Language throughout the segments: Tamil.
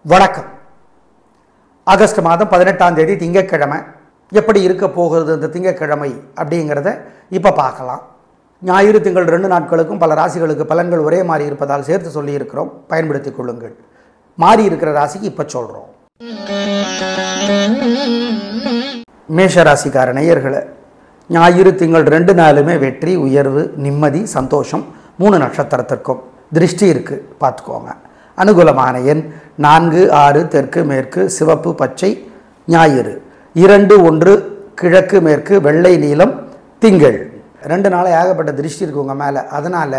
வணக்கம். ஆகஸ்ட் மாதம் 18ஆம் தேதி திங்கட்கிழமை. எப்படி இருக்க போகிறது இந்த திங்கட்கிழமை அப்படிங்கிறத இப்போ பார்க்கலாம். ஞாயிறு திங்கள் 2 நாட்களுக்கும் பல ராசிகளுக்கு பலன்கள் ஒரே மாதிரி இருப்பதால் சேர்த்து சொல்லியிருக்கிறோம், பயன்படுத்திக் கொள்ளுங்கள். மாறி இருக்கிற ராசிக்கு இப்போ சொல்கிறோம். மேஷ ராசிக்கார நேயர்களே, ஞாயிறு திங்கள் 2 நாளுமே வெற்றி, உயர்வு, நிம்மதி, சந்தோஷம். 3 நட்சத்திரத்திற்கும் திருஷ்டி இருக்குது, பார்த்துக்கோங்க. அனுகூலமான எண் 4, 6 தெற்கு மேற்கு சிவப்பு பச்சை ஞாயிறு. 2, 1 கிழக்கு மேற்கு வெள்ளை நீலம் திங்கள். 2 நாளை ஏகப்பட்ட திருஷ்டி இருக்கு உங்கள் மேலே. அதனால்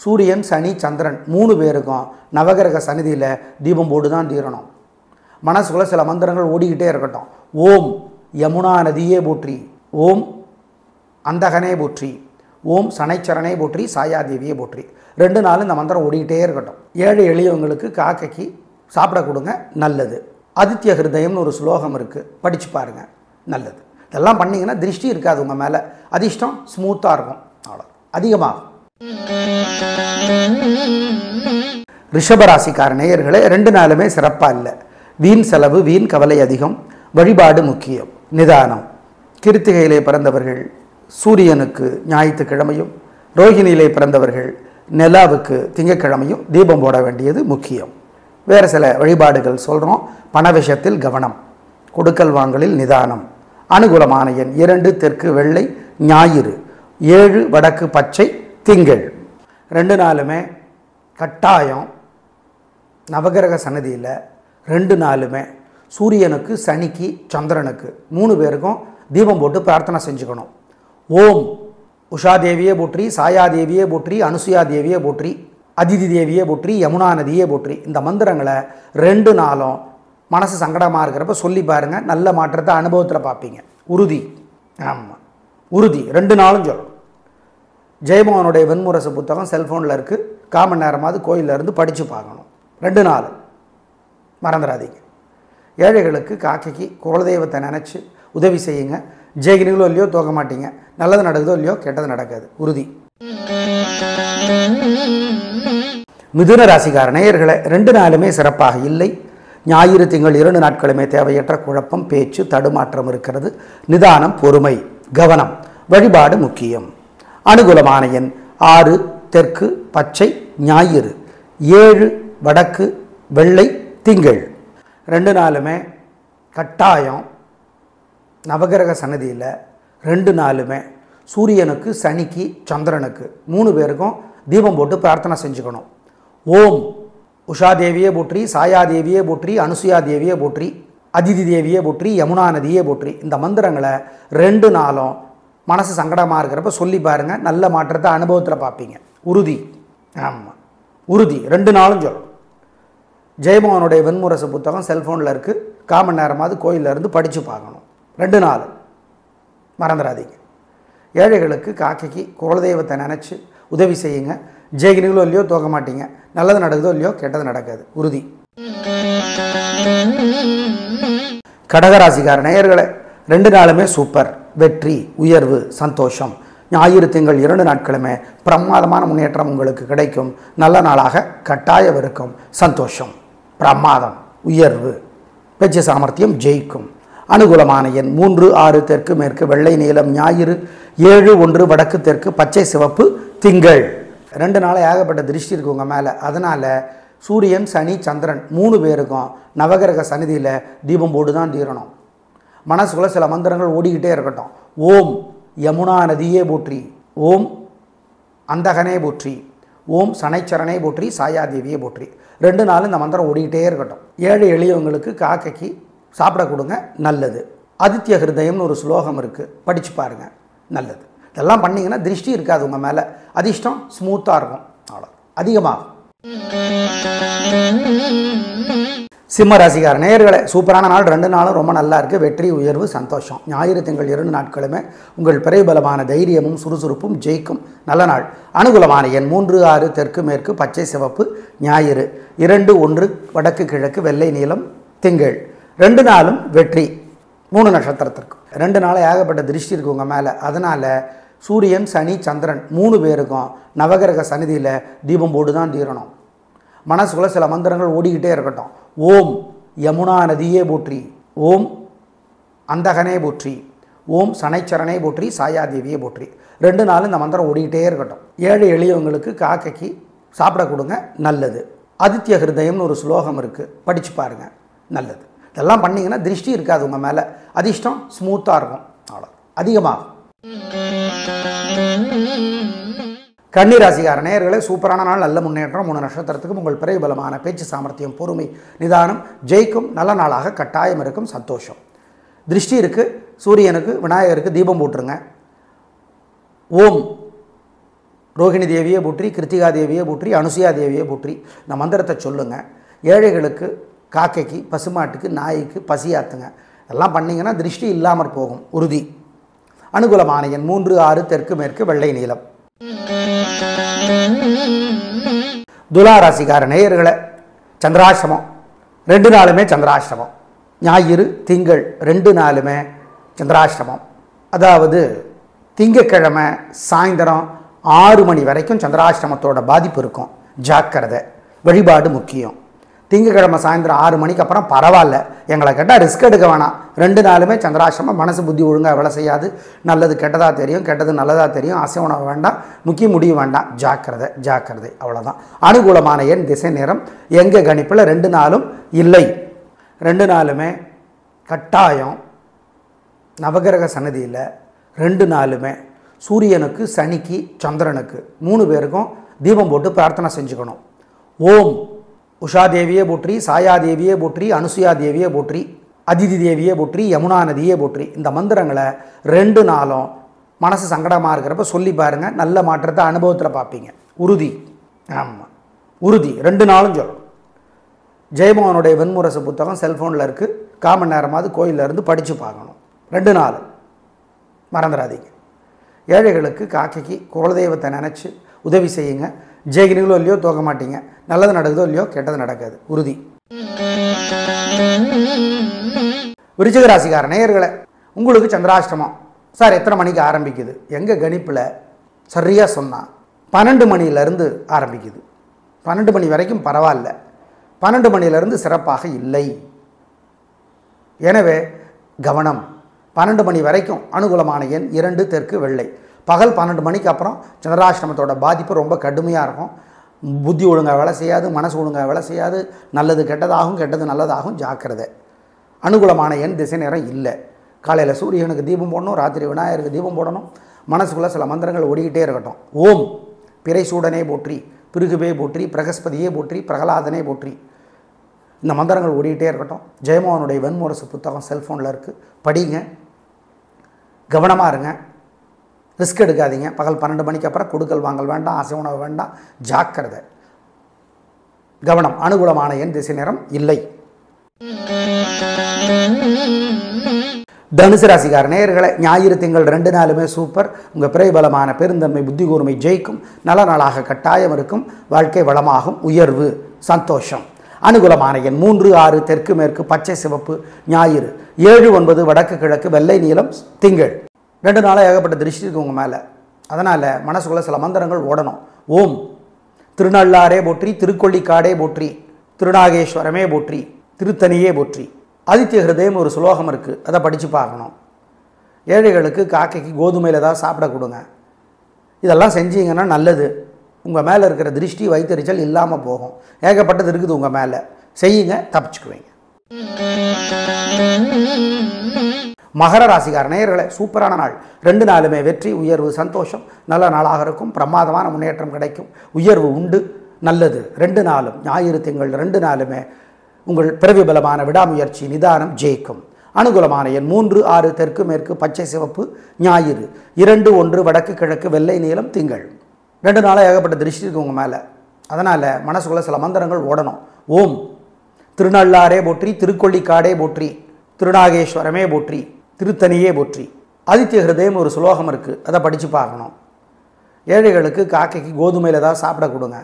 சூரியன் சனி சந்திரன் 3 பேருக்கும் நவகிரக சந்நிதியில் தீபம் போட்டு தான் தீரணும். மனசுக்குள்ளே சில மந்திரங்கள் ஓடிக்கிட்டே இருக்கட்டும். ஓம் யமுனா நதியே போற்றி, ஓம் அந்தகனே போற்றி, ஓம் சனைச்சரனே போற்றி, சாயாதேவியே போற்றி. 2 நாளும் இந்த மந்திரம் ஓடிக்கிட்டே இருக்கட்டும். ஏழை எளியவங்களுக்கு காக்கைக்கு சாப்பிட கொடுங்க, நல்லது. ஆதித்ய ஹிருதயம்னு ஒரு ஸ்லோகம் இருக்குது, படித்து பாருங்கள், நல்லது. இதெல்லாம் பண்ணிங்கன்னா திருஷ்டி இருக்காது உங்கள் மேலே. அதிர்ஷ்டம் ஸ்மூத்தாக இருக்கும், அவ்வளோ அதிகமாகும். ரிஷபராசிக்கார நேயர்களே, 2 நாளுமே சிறப்பாக இல்லை. வீண் செலவு, வீண் கவலை அதிகம். வழிபாடு முக்கியம், நிதானம். கிருத்திகையிலே பிறந்தவர்கள் சூரியனுக்கு ஞாயிற்றுக்கிழமையும், ரோகிணியிலே பிறந்தவர்கள் நிலாவுக்கு திங்கட்கிழமையும் தீபம் போட வேண்டியது முக்கியம். வேறு சில வழிபாடுகள் சொல்கிறோம். பண விஷயத்தில் கவனம், கொடுக்கல் வாங்கலில் நிதானம். அனுகூலமான எண் 2 தெற்கு வெள்ளை ஞாயிறு. 7 வடக்கு பச்சை திங்கள். 2 நாளுமே கட்டாயம் நவகிரக சன்னதியில் 2 நாளுமே சூரியனுக்கு சனிக்கு சந்திரனுக்கு 3 பேருக்கும் தீபம் போட்டு பிரார்த்தனை செஞ்சுக்கணும். ஓம் உஷாதேவியே போற்றி, சாயாதேவியே போற்றி, அனுசுயா தேவியே போற்றி, அதிதி தேவியே போற்றி, யமுனா நதியே போற்றி. இந்த மந்திரங்களை 2 நாளும் மனசு சங்கடமாக இருக்கிறப்ப சொல்லி பாருங்கள், நல்ல மாற்றத்தை அனுபவத்தில் பார்ப்பீங்க. உறுதி, ஆமாம் உறுதி. 2 நாளும் சொல்லணும். ஜெயமோகனுடைய வெண்முரசு புத்தகம் செல்ஃபோனில் இருக்குது, 1/4 மணி நேரமாவது கோயிலில் இருந்து படித்து பார்க்கணும். 2 நாள் மறந்துடாதீங்க. ஏழைகளுக்கு காக்கைக்கு குலதெய்வத்தை நினச்சி உதவி செய்யுங்க. ஜெயிக்கிறீங்களோ இல்லையோ தோக்க மாட்டீங்க. நல்லது நடக்குதோ இல்லையோ கெட்டது நடக்காது, உறுதி. மிதுன ராசிக்கார நேயர்களே, 2 நாளுமே சிறப்பாக இல்லை. ஞாயிறு திங்கள் 2 நாட்களுமே தேவையற்ற குழப்பம், பேச்சு தடுமாற்றம் இருக்கிறது. நிதானம், பொறுமை, கவனம். வழிபாடு முக்கியம். அனுகூலமான எண் 6 தெற்கு பச்சை ஞாயிறு. 7 வடக்கு வெள்ளை திங்கள். 2 நாளுமே கட்டாயம் நவகிரக சன்னதியில் 2 நாளுமே சூரியனுக்கு சனிக்கு சந்திரனுக்கு 3 பேருக்கும் தீபம் போட்டு பிரார்த்தனை செஞ்சுக்கணும். ஓம் உஷாதேவியே போற்றி, சாயாதேவியே போற்றி, அனுசுயா தேவியே போற்றி, அதிதி தேவியே போற்றி, யமுனா நதியே போற்றி. இந்த மந்திரங்களை 2 நாளும் மனசு சங்கடமாக இருக்கிறப்ப சொல்லி பாருங்கள், நல்ல மாற்றத்தை அனுபவத்தில் பார்ப்பீங்க. உறுதி, ஆமாம் உறுதி. 2 நாளும் சொல்லணும். ஜெயமோகனுடைய வெண்முரசு புத்தகம் செல்ஃபோனில் இருக்குது, 1/4 மணி நேரமாவது கோயிலில் இருந்து படித்து பார்க்கணும். 2 நாள் மறந்துடாதீங்க. ஏழைகளுக்கு காக்கைக்கு குலதெய்வத்தை நினச்சி உதவி செய்யுங்க. ஜெயிக்கிறீங்களோ இல்லையோ தோக்க மாட்டீங்க. நல்லது நடக்குதோ இல்லையோ கெட்டது நடக்காது, உறுதி. கடகராசிக்கார நேயர்களே, 2 நாளுமே சூப்பர், வெற்றி, உயர்வு, சந்தோஷம். ஞாயிறு திங்கள் 2 நாட்களுமே பிரமாதமான முன்னேற்றம் உங்களுக்கு கிடைக்கும். நல்ல நாளாக கட்டாயம் இருக்கும். சந்தோஷம், பிரமாதம், உயர்வு, பேச்சு சாமர்த்தியம் ஜெயிக்கும். அனுகூலமான எண் 3, 6 தெற்கு மேற்கு வெள்ளை நீலம் ஞாயிறு. 7, 1 வடக்கு தெற்கு பச்சை சிவப்பு திங்கள். 2 நாளை ஏகப்பட்ட திருஷ்டி இருக்கு உங்கள் மேலே. அதனால் சூரியன் சனி சந்திரன் 3 பேருக்கும் நவகிரக சந்நிதியில் தீபம் போட்டு தான் தீரணும். மனசுக்குள்ளே சில மந்திரங்கள் ஓடிக்கிட்டே இருக்கட்டும். ஓம் யமுனா நதியே போற்றி, ஓம் அந்தகனே போற்றி, ஓம் சனைச்சரனே போற்றி, சாயாதேவியே போற்றி. 2 நாளும் இந்த மந்திரம் ஓடிக்கிட்டே இருக்கட்டும். ஏழை எளியவங்களுக்கு காக்கைக்கு சாப்பிட கொடுங்க, நல்லது. ஆதித்ய ஹிருதயம்னு ஒரு ஸ்லோகம் இருக்குது, படித்து பாருங்கள், நல்லது. இதெல்லாம் பண்ணிங்கன்னா திருஷ்டி இருக்காது உங்கள் மேலே. அதிர்ஷ்டம் ஸ்மூத்தாக இருக்கும், அவ்வளோ அதிகமாகும். சிம்ம ராசிக்கார நேயர்களே, சூப்பரான நாள். 2 நாளும் ரொம்ப நல்லா இருக்குது. வெற்றி, உயர்வு, சந்தோஷம். ஞாயிறு திங்கள் 2 நாட்களுமே உங்கள் பிரபலமான தைரியமும் சுறுசுறுப்பும் ஜெயிக்கும் நல்ல நாள். அனுகூலமான எண் 3, 6 தெற்கு மேற்கு பச்சை சிவப்பு ஞாயிறு. 2, 1 வடக்கு கிழக்கு வெள்ளை நீலம் திங்கள். 2 நாளும் வெற்றி. 3 நட்சத்திரத்திற்கு 2 நாளை ஏகப்பட்ட திருஷ்டி இருக்கு உங்கள் மேலே. அதனால் சூரியன் சனி சந்திரன் 3 பேருக்கும் நவகிரக சந்நிதியில் தீபம் போட்டு தான் தீரணும். மனசுக்குள்ள சில மந்திரங்கள் ஓடிக்கிட்டே இருக்கட்டும். ஓம் யமுனா நதியே போற்றி, ஓம் அந்தகனே போற்றி, ஓம் சனைச்சரனே போற்றி, சாயாதேவியே போற்றி. 2 நாள் இந்த மந்திரம் ஓடிக்கிட்டே இருக்கட்டும். ஏழை எளியவங்களுக்கு காக்கைக்கு சாப்பிட கொடுங்க, நல்லது. ஆதித்ய ஹிருதயம்னு ஒரு ஸ்லோகம் இருக்குது, படித்து பாருங்கள், நல்லது. இதெல்லாம் பண்ணிங்கன்னா திருஷ்டி இருக்காது உங்கள் மேலே, அதிர்ஷ்டம் ஸ்மூத்தாக இருக்கும், அவ்வளோ அதிகமாகும். கன்னிராசிக்கார நேயர்களே, சூப்பரான நாள், நல்ல முன்னேற்றம். 3 நட்சத்திரத்துக்கும் உங்கள் பிறை பலமான பேச்சு சாமர்த்தியம், பொறுமை, நிதானம் ஜெயிக்கும். நல்ல நாளாக கட்டாயம் இருக்கும், சந்தோஷம். திருஷ்டி இருக்குது, சூரியனுக்கு விநாயகருக்கு தீபம் போட்டுருங்க. ஓம் ரோகிணி தேவியை போற்றி, கிருத்திகா தேவியை போற்றி, அனுசுயா தேவியை போற்றி இந்த மந்திரத்தை சொல்லுங்கள். ஏழைகளுக்கு, காக்கைக்கு, பசுமாட்டுக்கு, நாய்க்கு பசியாத்துங்க. இதெல்லாம் பண்ணிங்கன்னா திருஷ்டி இல்லாமற் போகும், உறுதி. அனுகூலமான எண் 3, 6, தெற்கு மேற்கு, வெள்ளை நீலம். துலாராசிக்கார நேயர்களை, சந்திராஷ்டமம் 2 நாளுமே சந்திராஷ்டமம். ஞாயிறு திங்கள் 2 நாளுமே சந்திராஷ்டமம். அதாவது திங்கக்கிழமை சாயந்தரம் 6 மணி வரைக்கும் சந்திராஷ்டமத்தோட பாதிப்பு இருக்கும், ஜாக்கிரதை. வழிபாடு முக்கியம். திங்கக்கிழமை சாயந்தரம் 6 மணிக்கு அப்புறம் பரவாயில்ல, எங்களை கேட்டால் ரிஸ்க் எடுக்க வேணாம். 2 நாளுமே சந்திராஷ்டமம். மனசு புத்தி ஒழுங்காக வேலை செய்யாது, நல்லது கெட்டதாக தெரியும், கெட்டது நல்லதாக தெரியும். அசைவனம் வேண்டாம், முக்கிய முடிவு வேண்டாம், ஜாக்கிரதை ஜாக்கிரதை, அவ்வளோதான். அனுகூலமான எண், திசை, நேரம் எங்கள் கணிப்பில் 2 நாளும் இல்லை. 2 நாளுமே கட்டாயம் நவகிரக சன்னதியில் 2 நாளுமே சூரியனுக்கு, சனிக்கு, சந்திரனுக்கு 3 பேருக்கும் தீபம் போட்டு பிரார்த்தனை செஞ்சுக்கணும். ஓம் உஷா தேவியே போற்றி, சாயா தேவியே போற்றி, அனுசுயா தேவியே போற்றி, அதிதி தேவியே போற்றி, யமுனா நதியே போற்றி இந்த மந்திரங்களை 2 நாளும் மனசு சங்கடமாக இருக்கிறப்ப சொல்லி பாருங்கள், நல்ல மாற்றத்தை அனுபவத்தில் பார்ப்பீங்க, உறுதி. ஆமாம், உறுதி. 2 நாளும் சொல்லணும். ஜெயமோகனுடைய வெண்முரசு புத்தகம் செல்ஃபோனில் இருக்குது, 1/4 மணி நேரமாவது கோயிலில் இருந்து படித்து பார்க்கணும். 2 நாள் மறந்துடாதீங்க. ஏழைகளுக்கு, காக்கைக்கு குலதெய்வத்தை நினச்சி உதவி செய்யுங்க. ஜெயிக்கிறீங்களோ இல்லையோ தோக்க மாட்டீங்க, நல்லது நடக்குதோ இல்லையோ கெட்டது நடக்காது, உறுதி. விருச்சிக ராசிக்கார நேயர்களே, உங்களுக்கு சந்திராஷ்டமம் சார் எத்தனை மணிக்கு ஆரம்பிக்குது? எங்கள் கணிப்பில் சரியாக சொன்னால் 12 மணியிலேருந்து ஆரம்பிக்குது. 12 மணி வரைக்கும் பரவாயில்ல, 12 மணியிலேருந்து சிறப்பாக இல்லை. எனவே கவனம். 12 மணி வரைக்கும் அனுகூலமான எண் 2, தெற்கு, வெள்ளை. பகல் 12 மணிக்கு அப்புறம் சந்திராஷ்டமத்தோட பாதிப்பு ரொம்ப கடுமையாக இருக்கும். புத்தி ஒழுங்காக வேலை செய்யாது, மனசு ஒழுங்காக வேலை செய்யாது, நல்லது கெட்டதாகும், கெட்டது நல்லதாகும், ஜாக்கிரதை. அனுகூலமான எண், திசை, நேரம் இல்லை. காலையில் சூரியனுக்கு தீபம் போடணும், ராத்திரி விநாயகருக்கு தீபம் போடணும். மனசுக்குள்ளே சில மந்திரங்கள் ஓடிக்கிட்டே இருக்கட்டும். ஓம் பிறைசூடனே போற்றி, பிருகுவே போற்றி, பிரகஸ்பதியே போற்றி, பிரகலாதனே போற்றி இந்த மந்திரங்கள் ஓடிக்கிட்டே இருக்கட்டும். ஜெயமோகனுடைய வெண்முரசு புத்தகம் செல்ஃபோனில் இருக்குது, படிங்க, கவனமாக இருங்க, ரிஸ்க் எடுக்காதீங்க. பகல் 12 மணிக்கு அப்புறம் கொடுக்கல் வாங்கல் வேண்டாம், அசை உணவு வேண்டாம், ஜாக்கிரதை, கவனம். அனுகூலமான எண், திசை, நேரம் இல்லை. தனுசு ராசிக்கார நேயர்களை, ஞாயிறு திங்கள் 2 நாளுமே சூப்பர். உங்கள் பிறை பலமான பெருந்தன்மை, புத்தி கூர்மை ஜெயிக்கும். நல்ல நாளாக கட்டாயம் இருக்கும். வாழ்க்கை வளமாகும், உயர்வு, சந்தோஷம். அனுகூலமான எண் 3, 6, தெற்கு மேற்கு, பச்சை சிவப்பு. ஞாயிறு 7, 9 வடக்கு கிழக்கு, வெள்ளை நீலம், திங்கள். 2 நாளாக ஏகப்பட்ட திருஷ்டி இருக்குது உங்கள் மேலே. அதனால் மனசுக்குள்ளே சில மந்திரங்கள் ஓடணும். ஓம் திருநள்ளாரே போற்றி, திருக்கொள்ளிக்காடே போற்றி, திருநாகேஸ்வரமே போற்றி, திருத்தணியே போற்றி. ஆதித்ய ஹிருதயம் ஒரு ஸ்லோகம் இருக்குது, அதை படித்து பார்க்கணும். ஏழைகளுக்கு, காக்கைக்கு கோதுமையில் ஏதாவது சாப்பிட கொடுங்க. இதெல்லாம் செஞ்சீங்கன்னா நல்லது. உங்கள் மேலே இருக்கிற திருஷ்டி, வைத்தறிச்சல் இல்லாமல் போகும். ஏகப்பட்டது இருக்குது உங்கள் மேலே, செய்யுங்க, தப்பிச்சுக்குவீங்க. மகர ராசிக்கார நேயர்களே, சூப்பரான நாள். 2 நாளுமே வெற்றி, உயர்வு, சந்தோஷம். நல்ல நாளாக இருக்கும். பிரமாதமான முன்னேற்றம் கிடைக்கும், உயர்வு உண்டு, நல்லது. 2 நாளும் ஞாயிறு திங்கள் 2 நாளுமே உங்கள் பிறவி பலமான விடாமுயற்சி, நிதானம் ஜெயிக்கும். அனுகூலமான எண் 3, 6, தெற்கு மேற்கு, பச்சை சிவப்பு. ஞாயிறு 2, 1 வடக்கு கிழக்கு, வெள்ளை நீலம், திங்கள். 2 நாளாக ஏகப்பட்ட திருஷ்டி இருக்குது உங்கள் மேலே. அதனால் மனசுக்குள்ளே சில மந்திரங்கள் ஓடணும். ஓம் திருநள்ளாரே போற்றி, திருக்கொள்ளிக்காடே போற்றி, திருநாகேஸ்வரமே போற்றி, திருத்தணியே போற்றி. ஆதித்ய ஹிருதயம் ஒரு ஸ்லோகம் இருக்குது, அதை படித்து பார்க்கணும். ஏழைகளுக்கு, காக்கைக்கு கோதுமையில் ஏதாவது சாப்பிட கொடுங்க.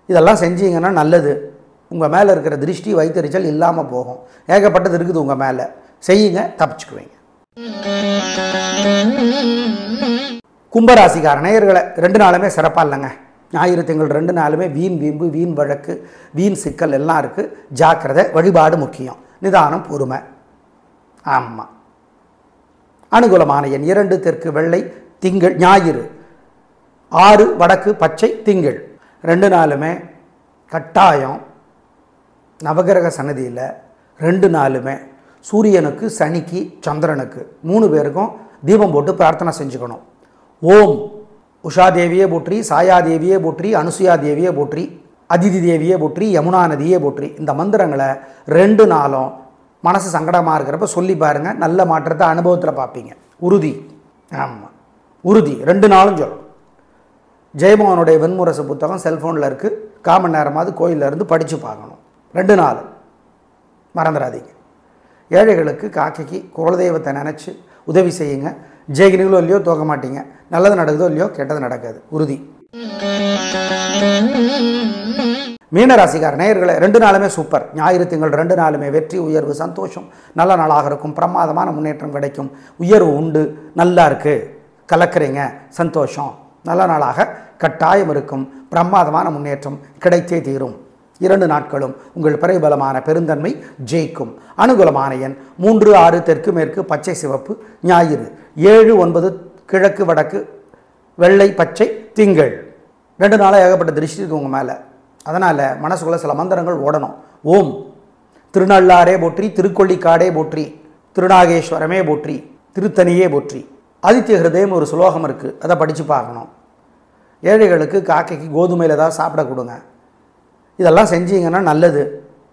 இதெல்லாம் செஞ்சீங்கன்னா நல்லது. உங்கள் மேலே இருக்கிற திருஷ்டி, வைத்தறிச்சல் இல்லாமல் போகும். ஏகப்பட்டது இருக்குது உங்கள் மேலே, செய்யுங்க, தப்பிச்சுக்குவீங்க. கும்பராசிக்கார நேயர்களை, 2 நாளுமே சிறப்பாக இல்லைங்க. ஞாயிறு திங்கள் 2 நாளுமே வீண் வீம்பு, வீண் வழக்கு, வீண் சிக்கல் எல்லாம் இருக்குது. ஜாக்கிரதை. வழிபாடு முக்கியம். நிதானம், பொறுமை. ஆமாம். அனுகூலமான எண் 2 தெற்கு வெள்ளை திங்கள் ஞாயிறு. 6 வடக்கு பச்சை திங்கள். 2 நாளுமே கட்டாயம் நவகிரக சன்னதியில் 2 நாளுமே சூரியனுக்கு, சனிக்கு, சந்திரனுக்கு 3 பேருக்கும் தீபம் போட்டு பிரார்த்தனை செஞ்சுக்கணும். ஓம் உஷா தேவியே போற்றி, சாயா தேவியே போற்றி, அனுசுயா தேவியே போற்றி, அதிதி தேவியே போற்றி, யமுனா நதியே போற்றி. இந்த மந்திரங்களை 2 நாளும் மனசு சங்கடமாக இருக்கிறப்ப சொல்லி பாருங்கள். நல்ல மாற்றத்தை அனுபவத்தில் பார்ப்பீங்க. உறுதி. ஆமாம், உறுதி. 2 நாளும் சொல்லணும். ஜெயமோகனுடைய வெண்முரசு புத்தகம் செல்ஃபோனில் இருக்குது. 1/4 மணி நேரமாவது கோயிலில் இருந்து படித்து பார்க்கணும். 2 நாள் மறந்துடாதீங்க. ஏழைகளுக்கு, காக்கைக்கு குலதெய்வத்தை நினச்சி உதவி செய்யுங்க. ஜெயிக்கிறீங்களோ இல்லையோ தோக்க மாட்டீங்க. நல்லது நடக்குதோ இல்லையோ கெட்டது நடக்காது. உறுதி. மீனராசிக்கார நேயர்களை 2 நாளுமே சூப்பர். ஞாயிறு திங்கள் 2 நாளுமே வெற்றி, உயர்வு, சந்தோஷம், நல்ல நாளாக இருக்கும். பிரமாதமான முன்னேற்றம் கிடைக்கும். உயர்வு உண்டு. நல்லா இருக்குது, கலக்கிறீங்க, சந்தோஷம். நல்ல நாளாக கட்டாயம் இருக்கும். பிரமாதமான முன்னேற்ம் கிடைத்தே தீரும். 2 நாட்களும் உங்கள் பரிபலமான பெருந்தன்மை ஜெயிக்கும். அனுகூலமான எண் 3, 6 தெற்கு மேற்கு பச்சை சிவப்பு ஞாயிறு. 7, 9 கிழக்கு வடக்கு வெள்ளை பச்சை திங்கள். 2 நாளாக ஏகப்பட்ட திருஷ்டி இருக்குது உங்கள் மேலே. அதனால் மனசுக்குள்ளே சில மந்திரங்கள் ஓடணும். ஓம் திருநள்ளாரே போற்றி, திருக்கொள்ளிக்காடே போற்றி, திருநாகேஸ்வரமே போற்றி, திருத்தணியே போற்றி. ஆதித்ய ஹிருதயம் ஒரு சுலோகம் இருக்குது, அதை படித்து பார்க்கணும். ஏழைகளுக்கு, காக்கைக்கு கோதுமையில் ஏதாவது சாப்பிட கொடுங்க. இதெல்லாம் செஞ்சீங்கன்னா நல்லது.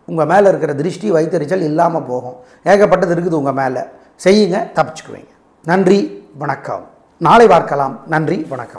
உங்கள் மேலே இருக்கிற திருஷ்டி, வைத்தறிச்சல் இல்லாமல் போகும். ஏகப்பட்டது இருக்குது உங்கள் மேலே. செய்யுங்க, தப்பிச்சுக்குவீங்க. நன்றி, வணக்கம். நாளை பார்க்கலாம். நன்றி, வணக்கம்.